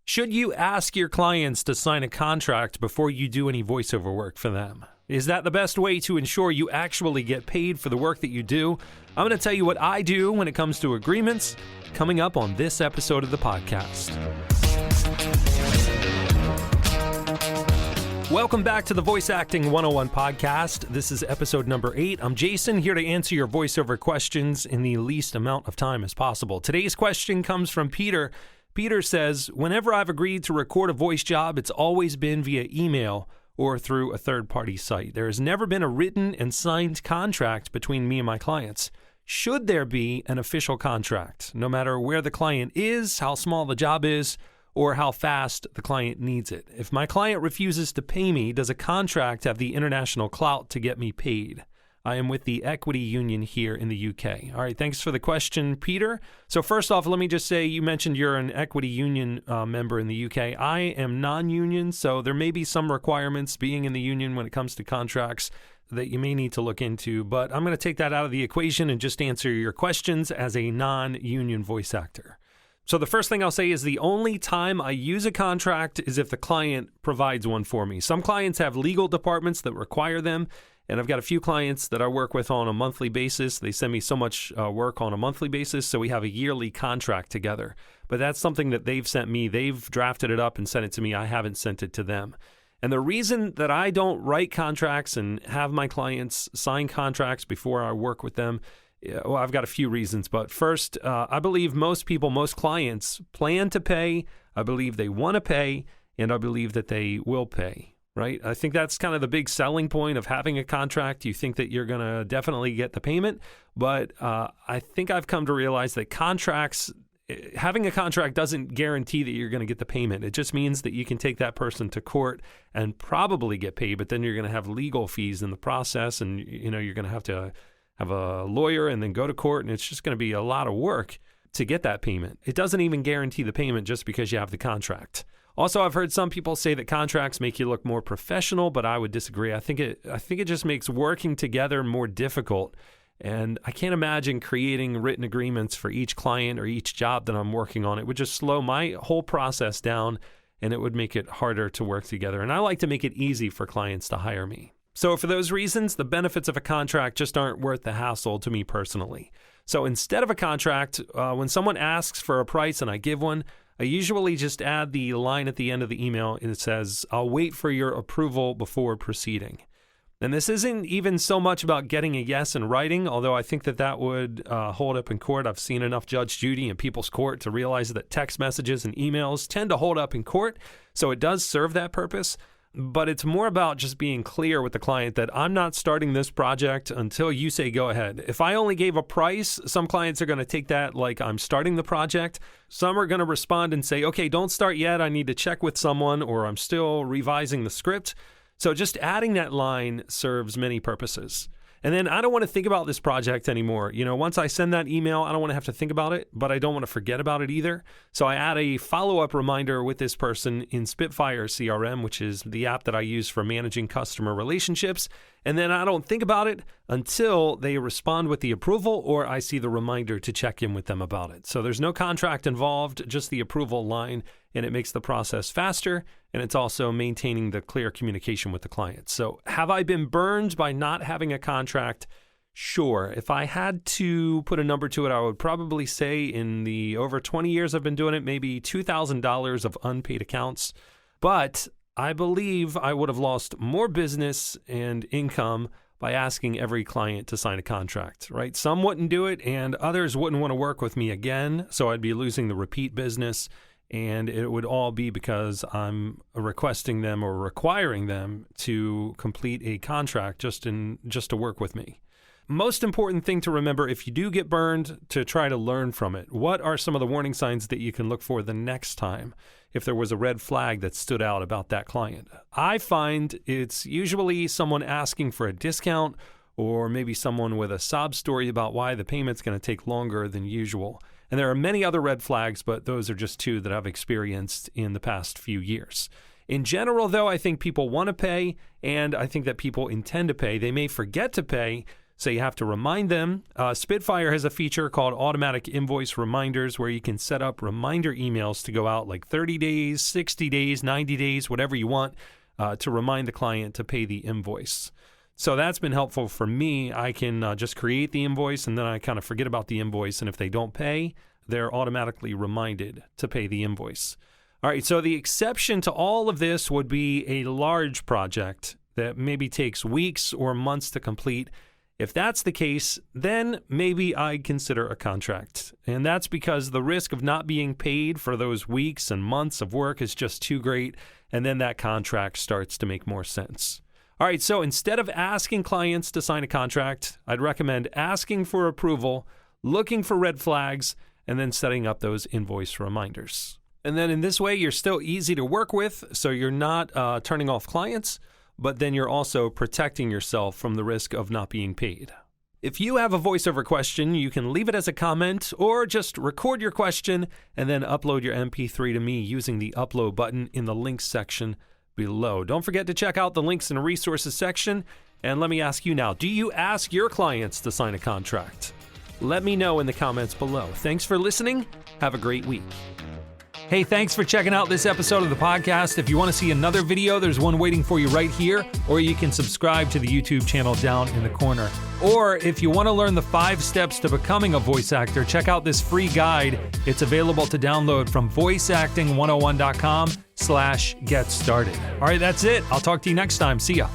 Should you ask your clients to sign a contract before you do any voiceover work for them? Is that the best way to ensure you actually get paid for the work that you do? I'm going to tell you what I do when it comes to agreements, coming up on this episode of the podcast. Welcome back to the Voice Acting 101 podcast. This is episode number 8. I'm Jason, here to answer your voiceover questions in the least amount of time as possible. Today's question comes from Peter. Peter says, whenever I've agreed to record a voice job, it's always been via email or through a third-party site. There has never been a written and signed contract between me and my clients. Should there be an official contract, no matter where the client is, how small the job is, or how fast the client needs it? If my client refuses to pay me, does a contract have the international clout to get me paid? I am with the Equity Union here in the UK. All right, thanks for the question, Peter. So first off, let me just say, you mentioned you're an Equity Union member in the UK. I am non-union, so there may be some requirements being in the union when it comes to contracts that you may need to look into, but I'm going to take that out of the equation and just answer your questions as a non-union voice actor. So the first thing I'll say is the only time I use a contract is if the client provides one for me. Some clients have legal departments that require them, and I've got a few clients that I work with on a monthly basis. They send me so much work on a monthly basis, so we have a yearly contract together. But that's something that they've sent me. They've drafted it up and sent it to me. I haven't sent it to them. And the reason that I don't write contracts and have my clients sign contracts before I work with them, well, I've got a few reasons. But first, I believe most clients plan to pay. I believe they want to pay, and I believe that they will pay, right? I think that's kind of the big selling point of having a contract. You think that you're going to definitely get the payment, but I think I've come to realize that having a contract doesn't guarantee that you're going to get the payment. It just means that you can take that person to court and probably get paid, but then you're going to have legal fees in the process, and you're going to have a lawyer and then go to court, and it's just going to be a lot of work to get that payment. It doesn't even guarantee the payment just because you have the contract. Also, I've heard some people say that contracts make you look more professional, but I would disagree. I think it just makes working together more difficult. And I can't imagine creating written agreements for each client or each job that I'm working on. It would just slow my whole process down, and it would make it harder to work together. And I like to make it easy for clients to hire me. So for those reasons, the benefits of a contract just aren't worth the hassle to me personally. So instead of a contract, when someone asks for a price and I give one, I usually just add the line at the end of the email, and it says, "I'll wait for your approval before proceeding." And this isn't even so much about getting a yes in writing, although I think that would hold up in court. I've seen enough Judge Judy in people's court to realize that text messages and emails tend to hold up in court, so it does serve that purpose. But it's more about just being clear with the client that I'm not starting this project until you say go ahead. If I only gave a price, some clients are going to take that like I'm starting the project. Some are going to respond and say, okay, don't start yet. I need to check with someone, or I'm still revising the script. So just adding that line serves many purposes. And then I don't want to think about this project anymore. Once I send that email, I don't want to have to think about it, but I don't want to forget about it either. So I add a follow-up reminder with this person in Spitfire CRM, which is the app that I use for managing customer relationships. And then I don't think about it until they respond with the approval, or I see the reminder to check in with them about it. So there's no contract involved, just the approval line, and it makes the process faster, and it's also maintaining the clear communication with the client. So have I been burned by not having a contract? Sure. If I had to put a number to it, I would probably say in the over 20 years I've been doing it, maybe $2,000 of unpaid accounts. But I believe I would have lost more business and income by asking every client to sign a contract, right? Some wouldn't do it, and others wouldn't want to work with me again, so I'd be losing the repeat business, and it would all be because I'm requesting them or requiring them to complete a contract just to work with me. Most important thing to remember, if you do get burned, to try to learn from it. What are some of the warning signs that you can look for the next time if there was a red flag that stood out about that client? I find it's usually someone asking for a discount, or maybe someone with a sob story about why the payment's going to take longer than usual. And there are many other red flags, but those are just two that I've experienced in the past few years. In general, though, I think people want to pay, and I think that people intend to pay. They may forget to pay, So you have to remind them. Spitfire has a feature called automatic invoice reminders where you can set up reminder emails to go out like 30 days, 60 days, 90 days, whatever you want to remind the client to pay the invoice. So that's been helpful for me. I can just create the invoice and then I kind of forget about the invoice. And if they don't pay, they're automatically reminded to pay the invoice. All right, so the exception to all of this would be a large project that maybe takes weeks or months to complete. If that's the case, then maybe I'd consider a contract. And that's because the risk of not being paid for those weeks and months of work is just too great, and then that contract starts to make more sense. All right, so instead of asking clients to sign a contract, I'd recommend asking for approval, looking for red flags, and then setting up those invoice reminders. And then in this way, you're still easy to work with, so you're not turning off clients, but then you're also protecting yourself from the risk of not being paid. If you have a voiceover question, you can leave it as a comment or just record your question and then upload your MP3 to me using the upload button in the links section below. Don't forget to check out the links and resources section. And let me ask you now, do you ask your clients to sign a contract? Let me know in the comments below. Thanks for listening. Have a great week. Hey, thanks for checking out this episode of the podcast. If you want to see another video, there's one waiting for you right here, or you can subscribe to the YouTube channel down in the corner. Or if you want to learn the 5 steps to becoming a voice actor, check out this free guide. It's available to download from voiceacting101.com/get started. All right, that's it. I'll talk to you next time. See ya.